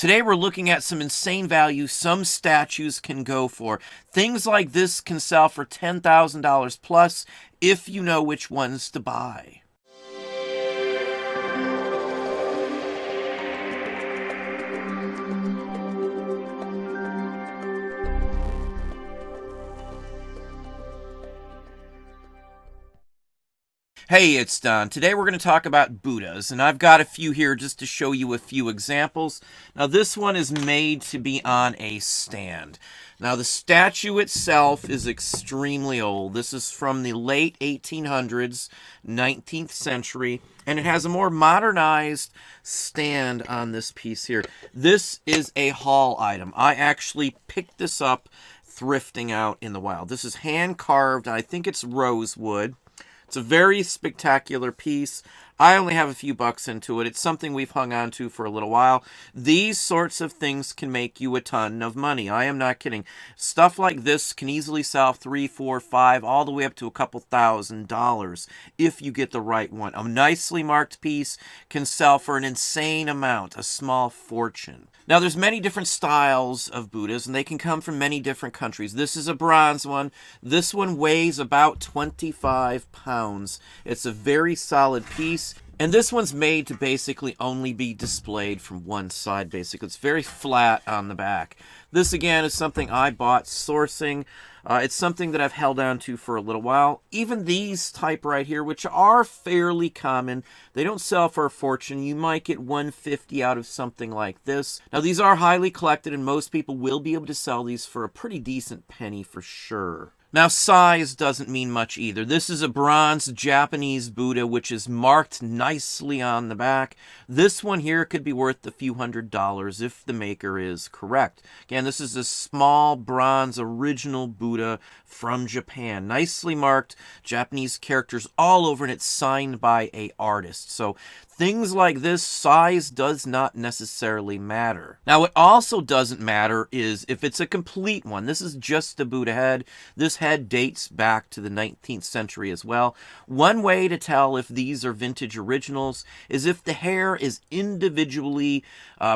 Today we're looking at some insane value some statues can go for. Things like this can sell for $10,000 plus if you know which ones to buy. Hey, it's Don. Today we're going to talk about Buddhas, and I've got a few here just to show you a few examples. Now this one is made to be on a stand. Now the statue itself is extremely old. This is from the late 1800s, 19th century, and it has a more modernized stand on this piece here. This is a haul item. I actually picked this up thrifting out in the wild. This is hand carved. I think it's rosewood. It's a very spectacular piece. I only have a few bucks into it. It's something we've hung on to for a little while. These sorts of things can make you a ton of money. I am not kidding. Stuff like this can easily sell $3, $4, $5, all the way up to a couple $1,000s if you get the right one. A nicely marked piece can sell for an insane amount, a small fortune. Now, there's many different styles of Buddhas, and they can come from many different countries. This is a bronze one. This one weighs about 25 pounds. It's a very solid piece. And this one's made to basically only be displayed from one side, basically. It's very flat on the back. This, again, is something I bought sourcing. It's something that I've held on to for a little while. Even these type right here, which are fairly common, they don't sell for a fortune. You might get $150 out of something like this. Now, these are highly collected, and most people will be able to sell these for a pretty decent penny for sure. Now, size doesn't mean much either. This is a bronze Japanese Buddha, which is marked nicely on the back. This one here could be worth a few $100s if the maker is correct. Again, this is a small bronze original Buddha from Japan. Nicely marked, Japanese characters all over, and it's signed by an artist. So things like this, size does not necessarily matter. Now, what also doesn't matter is if it's a complete one. This is just a Buddha head. This head dates back to the 19th century as well. One way to tell if these are vintage originals is if the hair is individually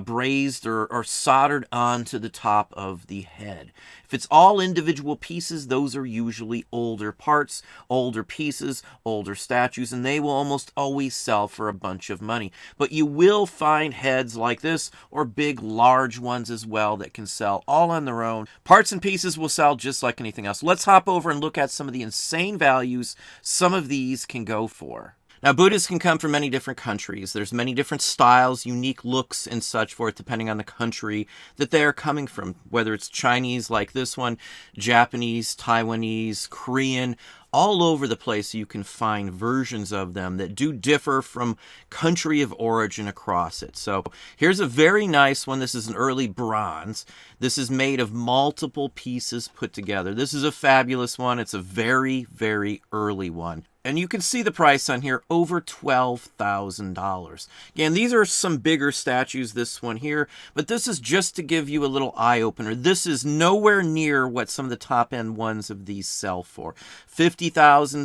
brazed or soldered onto the top of the head. If it's all individual pieces, those are usually older parts, older pieces, older statues, and they will almost always sell for a bunch of money. But you will find heads like this or big, large ones as well that can sell all on their own. Parts and pieces will sell just like anything else. Let's hop over and look at some of the insane values some of these can go for. Now, Buddhas can come from many different countries. There's many different styles, unique looks, and such forth, depending on the country that they are coming from. Whether it's Chinese like this one, Japanese, Taiwanese, Korean, all over the place you can find versions of them that do differ from country of origin across it. So here's a very nice one. This is an early bronze. This is made of multiple pieces put together. This is a fabulous one. It's a very, very early one. And you can see the price on here, over $12,000. Again, these are some bigger statues, this one here, but this is just to give you a little eye-opener. This is nowhere near what some of the top-end ones of these sell for. $50,000,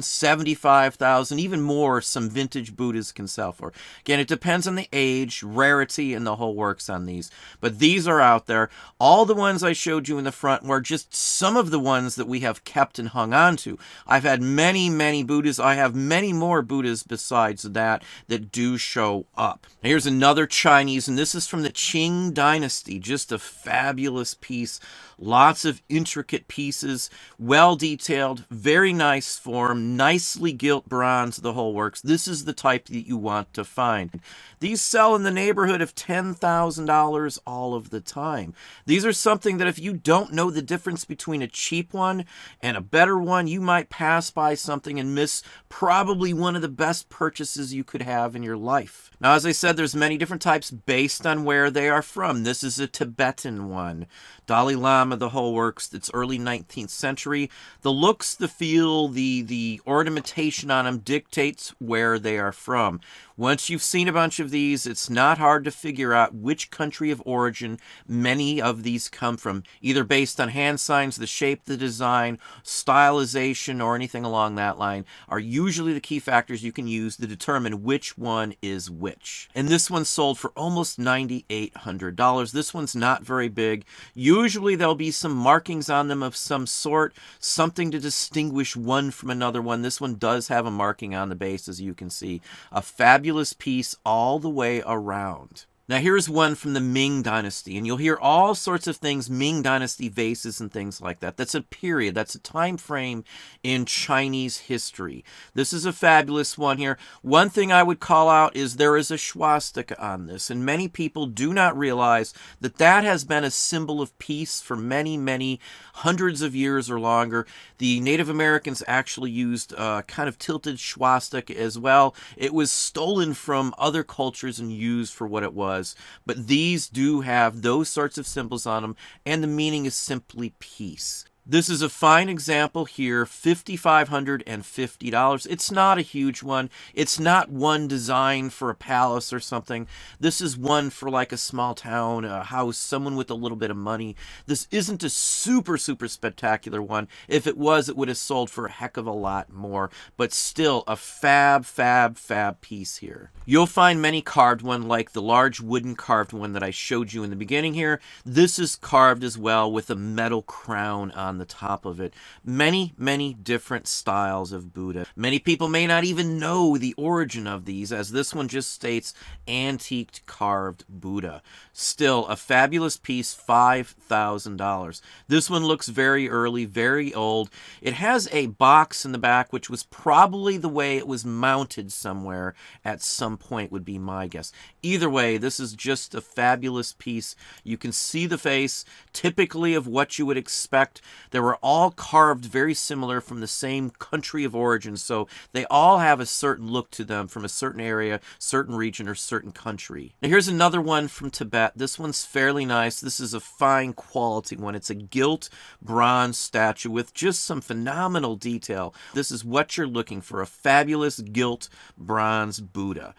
$75,000, even more some vintage Buddhas can sell for. Again, it depends on the age, rarity, and the whole works on these. But these are out there. All the ones I showed you in the front were just some of the ones that we have kept and hung on to. I've had many, many Buddhas. I have many more Buddhas besides that do show up. Here's another Chinese, and this is from the Qing Dynasty. Just a fabulous piece. Lots of intricate pieces, well detailed, very nice form, nicely gilt bronze, the whole works. This is the type that you want to find. These sell in the neighborhood of $10,000 all of the time. These are something that if you don't know the difference between a cheap one and a better one, you might pass by something and miss probably one of the best purchases you could have in your life. Now, as I said, there's many different types based on where they are from. This is a Tibetan one. Dalai Lama, the whole works. It's early 19th century. The looks, the feel, the ornamentation on them dictates where they are from. Once you've seen a bunch of these, it's not hard to figure out which country of origin many of these come from, either based on hand signs, the shape, the design, stylization, or anything along that line, are usually the key factors you can use to determine which one is which. And this one sold for almost $9,800. This one's not very big. Usually there'll be some markings on them of some sort, something to distinguish one from another one. This one does have a marking on the base, as you can see. A fabulous piece all the way around. Now here's one from the Ming Dynasty, and you'll hear all sorts of things, Ming Dynasty vases and things like that. That's a period, that's a time frame in Chinese history. This is a fabulous one here. One thing I would call out is there is a swastika on this, and many people do not realize that that has been a symbol of peace for many, many hundreds of years or longer. The Native Americans actually used kind of tilted swastika as well. It was stolen from other cultures and used for what it was. But these do have those sorts of symbols on them, and the meaning is simply peace. This is a fine example here, $5,550. It's not a huge one. It's not one designed for a palace or something. This is one for like a small town, a house, someone with a little bit of money. This isn't a super spectacular one. If it was, it would have sold for a heck of a lot more. But still, a fab piece here. You'll find many carved one, like the large wooden carved one that I showed you in the beginning here. This is carved as well with a metal crown on the top of it. Many different styles of Buddha. Many people may not even know the origin of these, as this one just states antiqued carved Buddha. Still a fabulous piece, $5,000. This one looks very early, very old. It has a box in the back, which was probably the way it was mounted somewhere at some point, would be my guess. Either way, this is just a fabulous piece. You can see the face, typically of what you would expect. They were all carved very similar from the same country of origin, so they all have a certain look to them from a certain area, certain region, or certain country. Now here's another one from Tibet. This one's fairly nice. This is a fine quality one. It's a gilt bronze statue with just some phenomenal detail. This is what you're looking for, a fabulous gilt bronze Buddha.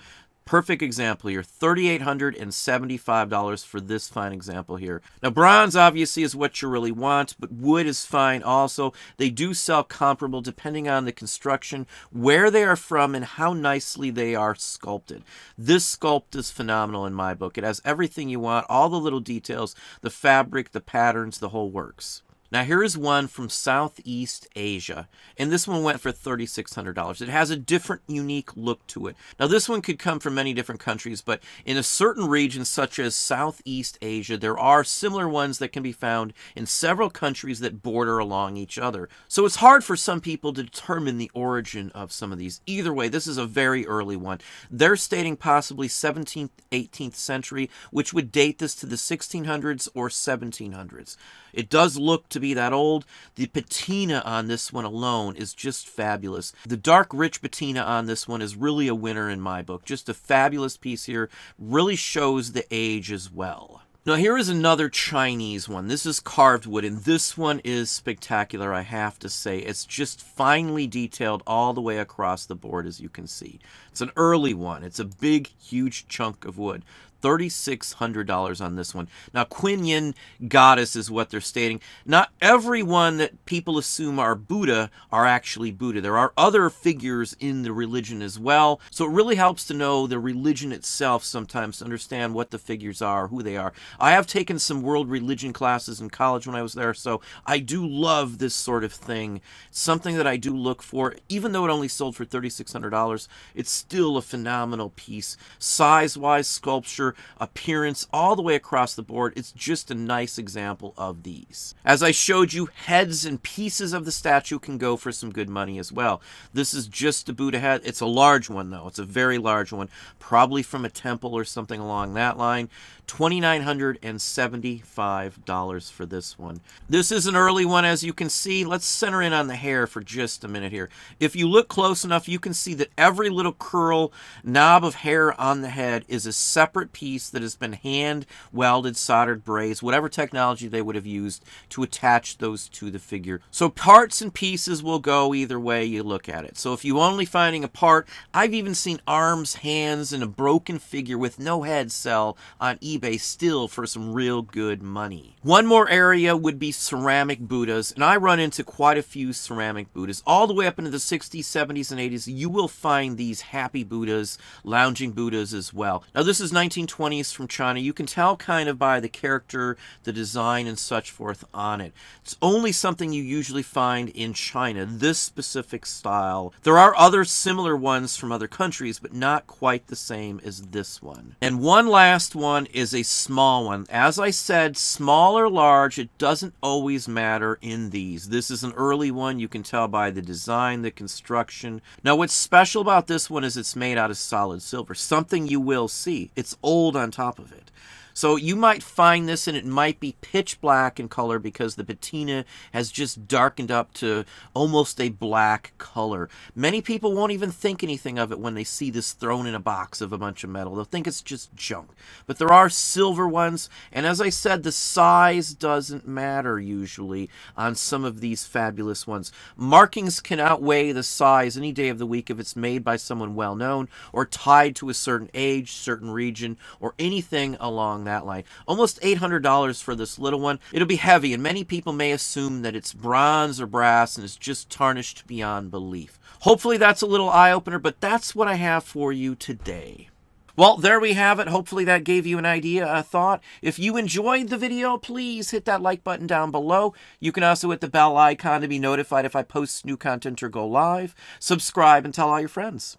Perfect example here, $3,875 for this fine example here. Now, bronze obviously is what you really want, but wood is fine also. They do sell comparable depending on the construction, where they are from, and how nicely they are sculpted. This sculpt is phenomenal in my book. It has everything you want, all the little details, the fabric, the patterns, the whole works. Now here is one from Southeast Asia, and this one went for $3,600. It has a different, unique look to it. Now this one could come from many different countries, but in a certain region such as Southeast Asia, there are similar ones that can be found in several countries that border along each other. So it's hard for some people to determine the origin of some of these. Either way, this is a very early one. They're stating possibly 17th, 18th century, which would date this to the 1600s or 1700s. It does look to be that old. The patina on this one alone is just fabulous. The dark, rich patina on this one is really a winner in my book. Just a fabulous piece here. Really shows the age as well. Now here is another Chinese one. This is carved wood, and this one is spectacular, I have to say. It's just finely detailed all the way across the board, as you can see. It's an early one. It's a big, huge chunk of wood. $3,600 on this one. Now, Qing Yin goddess is what they're stating. Not every one that people assume are Buddha are actually Buddha. There are other figures in the religion as well. So it really helps to know the religion itself sometimes to understand what the figures are, who they are. I have taken some world religion classes in college when I was there, so I do love this sort of thing. It's something that I do look for. Even though it only sold for $3,600, it's still a phenomenal piece. Size-wise, sculpture, appearance, all the way across the board. It's just a nice example of these. As I showed you, heads and pieces of the statue can go for some good money as well. This is just a Buddha head. It's a large one, though. It's a very large one, probably from a temple or something along that line. $2,975 for this one. This is an early one, as you can see. Let's center in on the hair for just a minute here. If you look close enough, you can see that every little curl, knob of hair on the head is a separate piece that has been hand welded, soldered, brazed, whatever technology they would have used to attach those to the figure. So parts and pieces will go either way you look at it. So if you're only finding a part, I've even seen arms, hands, and a broken figure with no head sell on eBay still for some real good money. One more area would be ceramic Buddhas, and I run into quite a few ceramic Buddhas. All the way up into the 60s, 70s, and 80s, you will find these happy Buddhas, lounging Buddhas as well. Now this is 1920s from China. You can tell kind of by the character, the design, and such forth on it. It's only something you usually find in China, this specific style. There are other similar ones from other countries, but not quite the same as this one. And one last one is a small one. As I said, small or large, it doesn't always matter in these. This is an early one. You can tell by the design, the construction. Now what's special about this one is it's made out of solid silver, something you will see. It's old on top of it. So you might find this and it might be pitch black in color because the patina has just darkened up to almost a black color. Many people won't even think anything of it when they see this thrown in a box of a bunch of metal. They'll think it's just junk. But there are silver ones, and as I said, the size doesn't matter usually on some of these fabulous ones. Markings can outweigh the size any day of the week if it's made by someone well known or tied to a certain age, certain region, or anything along that line. Almost $800 for this little one. It'll be heavy, and many people may assume that it's bronze or brass and it's just tarnished beyond belief. Hopefully that's a little eye-opener, but that's what I have for you today. Well, there we have it. Hopefully that gave you an idea, a thought. If you enjoyed the video, please hit that like button down below. You can also hit the bell icon to be notified if I post new content or go live. Subscribe and tell all your friends.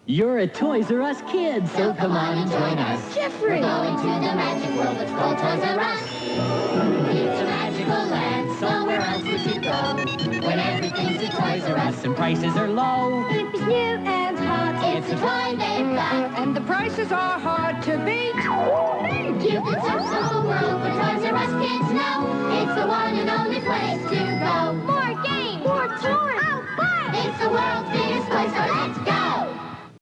You're a Toys R Us kid, So come on and join us. Jeffrey! We're going to the magic world that's called Toys R Us. It's a magical land, somewhere else we should go. When everything's at Toys R Us and prices are low. It's new and hot. It's a toy they've got. And the prices are hard to beat. You can search the whole world for Toys R Us kids know. It's the one and only place to go. More games, More toys. Oh, fun! It's the world